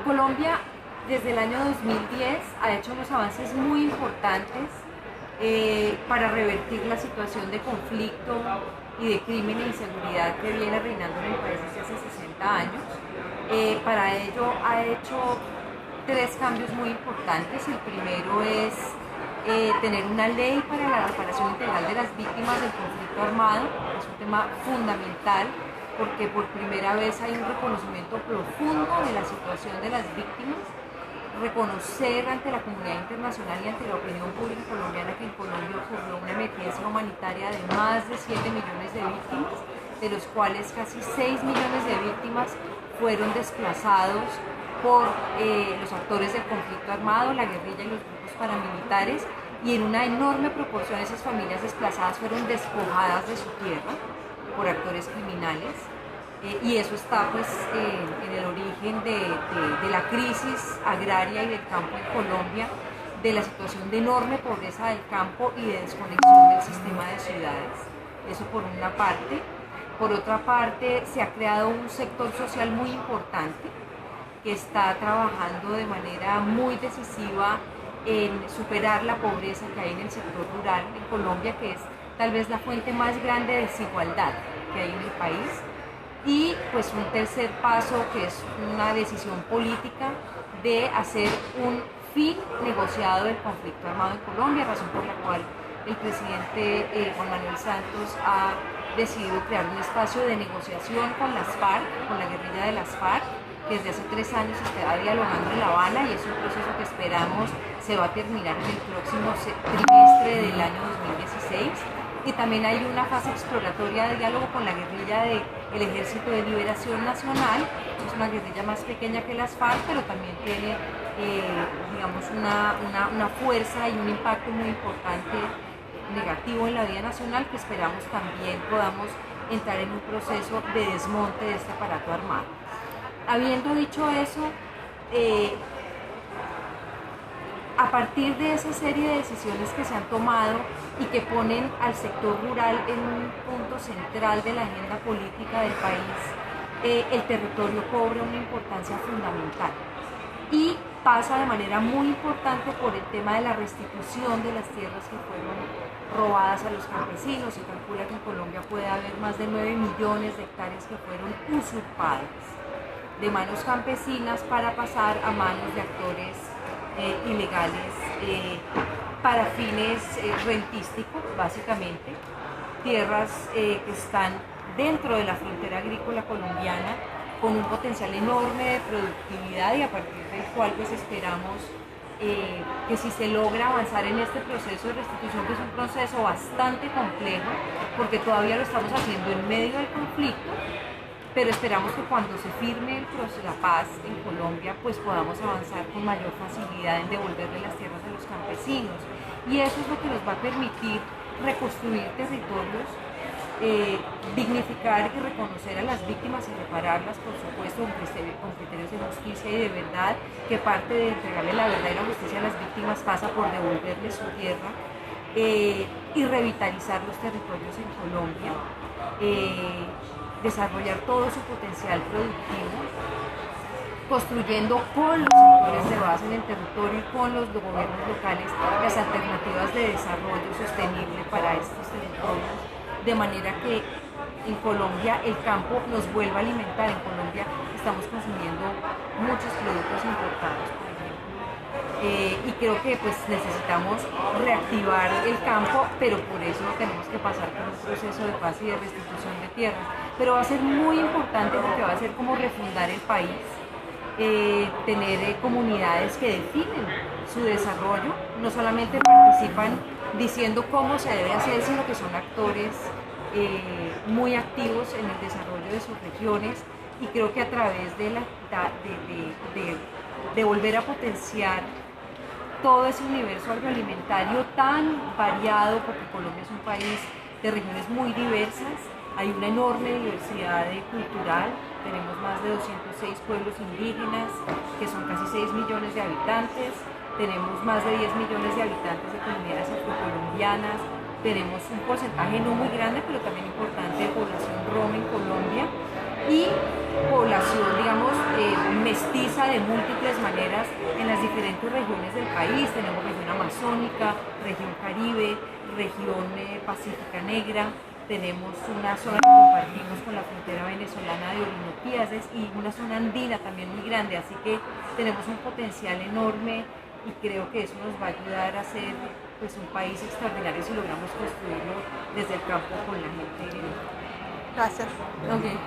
Colombia desde el año 2010 ha hecho unos avances muy importantes para revertir la situación de conflicto y de crimen e inseguridad que viene reinando en el país desde hace 60 años. Para ello ha hecho tres cambios muy importantes. El primero es tener una ley para la reparación integral de las víctimas del conflicto armado. Es un tema fundamental porque por primera vez hay un reconocimiento profundo de la situación de las víctimas, reconocer ante la comunidad internacional y ante la opinión pública colombiana que en Colombia ocurrió una emergencia humanitaria de más de 7 millones de víctimas, de los cuales casi 6 millones de víctimas fueron desplazados por los actores del conflicto armado, la guerrilla y los grupos paramilitares, y en una enorme proporción esas familias desplazadas fueron despojadas de su tierra por actores criminales, y eso está pues en el origen de la crisis agraria y del campo en Colombia, de la situación de enorme pobreza del campo y de desconexión del sistema de ciudades. Eso por una parte. Por otra parte, se ha creado un sector social muy importante que está trabajando de manera muy decisiva en superar la pobreza que hay en el sector rural en Colombia, que es tal vez la fuente más grande de desigualdad que hay en el país. Y pues un tercer paso, que es una decisión política de hacer un fin negociado del conflicto armado en Colombia, razón por la cual el presidente Juan Manuel Santos ha decidido crear un espacio de negociación con las FARC, con la guerrilla de las FARC, que desde hace 3 años está dialogando en La Habana, y es un proceso que esperamos se va a terminar en el próximo trimestre del año 2016. Y también hay una fase exploratoria de diálogo con la guerrilla del Ejército de Liberación Nacional. Es una guerrilla más pequeña que las FARC, pero también tiene digamos una fuerza y un impacto muy importante negativo en la vida nacional, que esperamos también podamos entrar en un proceso de desmonte de este aparato armado. Habiendo dicho eso, a partir de esa serie de decisiones que se han tomado y que ponen al sector rural en un punto central de la agenda política del país, el territorio cobra una importancia fundamental y pasa de manera muy importante por el tema de la restitución de las tierras que fueron robadas a los campesinos. Se calcula que en Colombia puede haber más de 9 millones de hectáreas que fueron usurpadas de manos campesinas para pasar a manos de actores ilegales para fines rentísticos, básicamente. Tierras que están dentro de la frontera agrícola colombiana, con un potencial enorme de productividad, y a partir del cual pues esperamos que si se logra avanzar en este proceso de restitución, que es un proceso bastante complejo, porque todavía lo estamos haciendo en medio del conflicto, pero esperamos que cuando se firme el proceso de la paz en Colombia, pues podamos avanzar con mayor facilidad en devolverle las tierras a los campesinos. Y eso es lo que nos va a permitir reconstruir territorios, dignificar y reconocer a las víctimas y repararlas, por supuesto, con criterios de justicia y de verdad, que parte de entregarle la verdad y la justicia a las víctimas pasa por devolverles su tierra, y revitalizar los territorios en Colombia, desarrollar todo su potencial productivo, construyendo con los sectores de base en el territorio y con los gobiernos locales las alternativas de desarrollo sostenible para estos territorios, de manera que en Colombia el campo nos vuelva a alimentar. En Colombia estamos consumiendo muchos productos importados, por ejemplo, y creo que pues necesitamos reactivar el campo, pero por eso tenemos que pasar por un proceso de paz y de restitución de tierras. Pero va a ser muy importante porque va a ser como refundar el país, tener comunidades que definen su desarrollo, no solamente participan diciendo cómo se debe hacer, sino que son actores muy activos en el desarrollo de sus regiones. Y creo que a través de volver a potenciar todo ese universo agroalimentario tan variado, porque Colombia es un país de regiones muy diversas, hay una enorme diversidad cultural, tenemos más de 206 pueblos indígenas, que son casi 6 millones de habitantes, tenemos más de 10 millones de habitantes de comunidades afrocolombianas, tenemos un porcentaje no muy grande, pero también importante, de población roma en Colombia, y población, digamos, mestiza de múltiples maneras en las diferentes regiones del país. Tenemos región amazónica, región caribe, región pacífica negra, tenemos una zona que compartimos con la frontera venezolana de Orinoquíades y una zona andina también muy grande, así que tenemos un potencial enorme y creo que eso nos va a ayudar a ser pues, un país extraordinario si logramos construirlo desde el campo con la gente. Gracias. Okay.